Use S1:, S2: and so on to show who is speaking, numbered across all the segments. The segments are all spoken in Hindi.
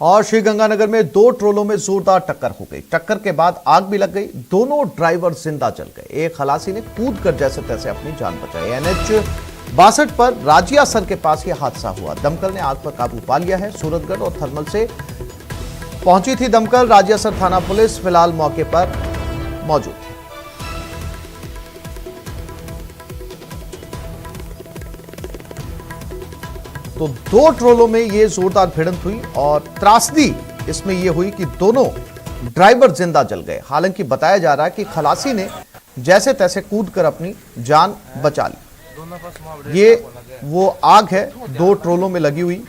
S1: और श्रीगंगानगर में दो ट्रोलों में जोरदार टक्कर हो गई। टक्कर के बाद आग भी लग गई। दोनों ड्राइवर जिंदा जल गए। एक खलासी ने कूदकर जैसे तैसे अपनी जान बचाई। NH 62 पर राजियासर के पास यह हादसा हुआ। दमकल ने आग पर काबू पा लिया है। सूरतगढ़ और थर्मल से पहुंची थी दमकल। राजियासर थाना पुलिस फिलहाल मौके पर मौजूद है। तो दो ट्रोलों में ये जोरदार भिड़ंत हुई और त्रासदी इसमें यह हुई कि दोनों ड्राइवर जिंदा जल गए। हालांकि बताया जा रहा है कि खलासी ने जैसे तैसे कूदकर अपनी जान बचा ली। ये वो आग है दो ट्रोलों में लगी हुई।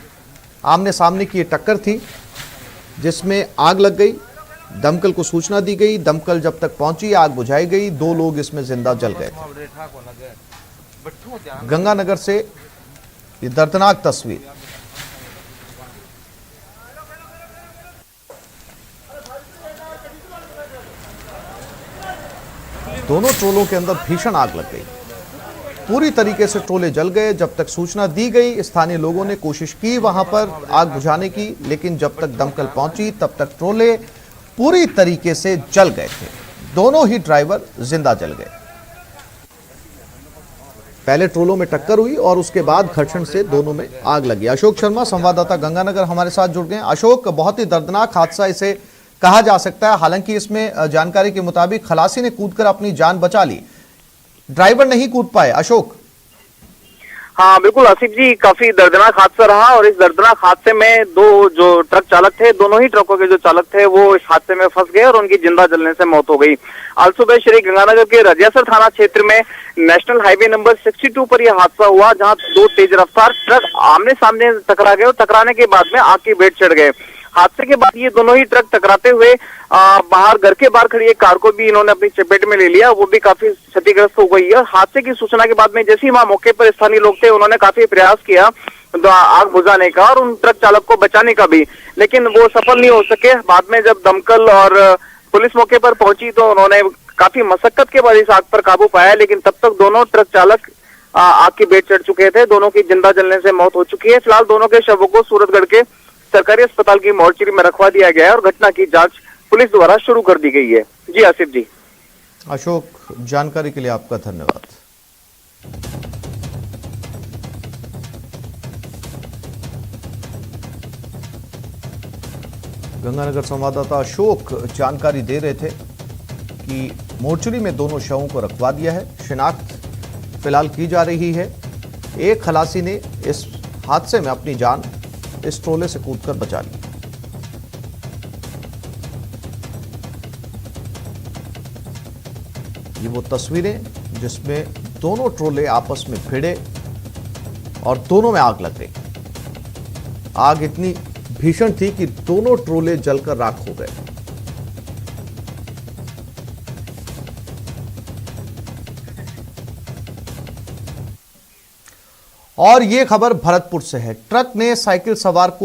S1: आमने सामने की ये टक्कर थी जिसमें आग लग गई। दमकल को सूचना दी गई। दमकल जब तक पहुंची आग बुझाई गई। दो लोग इसमें जिंदा जल गए थे। गंगानगर से ये दर्दनाक तस्वीर। दोनों ट्रोलों के अंदर भीषण आग लग गई। पूरी तरीके से ट्रोले जल गए। जब तक सूचना दी गई स्थानीय लोगों ने कोशिश की वहां पर आग बुझाने की, लेकिन जब तक दमकल पहुंची तब तक ट्रोले पूरी तरीके से जल गए थे। दोनों ही ड्राइवर जिंदा जल गए। पहले ट्रोलों में टक्कर हुई और उसके बाद घर्षण से दोनों में आग लगी। अशोक शर्मा संवाददाता गंगानगर हमारे साथ जुड़ गए। अशोक, बहुत ही दर्दनाक हादसा इसे कहा जा सकता है। हालांकि इसमें जानकारी के मुताबिक खलासी ने कूदकर अपनी जान बचा ली, ड्राइवर नहीं कूद पाए। अशोक।
S2: हाँ बिल्कुल आसिफ जी, काफी दर्दनाक हादसा रहा और इस दर्दनाक हादसे में दो जो ट्रक चालक थे, दोनों ही ट्रकों के जो चालक थे वो इस हादसे में फंस गए और उनकी जिंदा जलने से मौत हो गई। आज सुबह श्री गंगानगर के राजियासर थाना क्षेत्र में नेशनल हाईवे नंबर 62 पर यह हादसा हुआ, जहां दो तेज रफ्तार ट्रक आमने सामने टकरा गए और टकराने के बाद में आग की भेंट चढ़ गए। हादसे के बाद ये दोनों ही ट्रक टकराते हुए बाहर घर के बाहर खड़ी एक कार को भी इन्होंने अपनी चपेट में ले लिया, वो भी काफी क्षतिग्रस्त हो गई है। हादसे की सूचना के बाद में जैसे ही वहां मौके पर स्थानीय लोग थे, उन्होंने काफी प्रयास किया आग बुझाने का और उन ट्रक चालक को बचाने का भी, लेकिन वो सफल नहीं हो सके। बाद में जब दमकल और पुलिस मौके पर पहुंची तो उन्होंने काफी मशक्कत के बाद इस आग पर काबू पाया, लेकिन तब तक दोनों ट्रक चालक आग की भेंट चढ़ चुके थे। दोनों की जिंदा जलने से मौत हो चुकी है। फिलहाल दोनों के शवों को सूरतगढ़ के सरकारी अस्पताल की मोर्चरी में रखवा दिया गया है और घटना की जांच पुलिस द्वारा शुरू कर दी गई है। जी आसिफ जी।
S1: अशोक, जानकारी के लिए आपका धन्यवाद। गंगानगर संवाददाता अशोक जानकारी दे रहे थे कि मोर्चरी में दोनों शवों को रखवा दिया है। शिनाख्त फिलहाल की जा रही है। एक खलासी ने इस हादसे में अपनी जान इस ट्रोले से कूदकर बचा ली। ये वो तस्वीरें जिसमें दोनों ट्रोले आपस में भिड़े और दोनों में आग लग गई। आग इतनी भीषण थी कि दोनों ट्रोले जलकर राख हो गए। और ये खबर भरतपुर से है। ट्रक ने साइकिल सवार को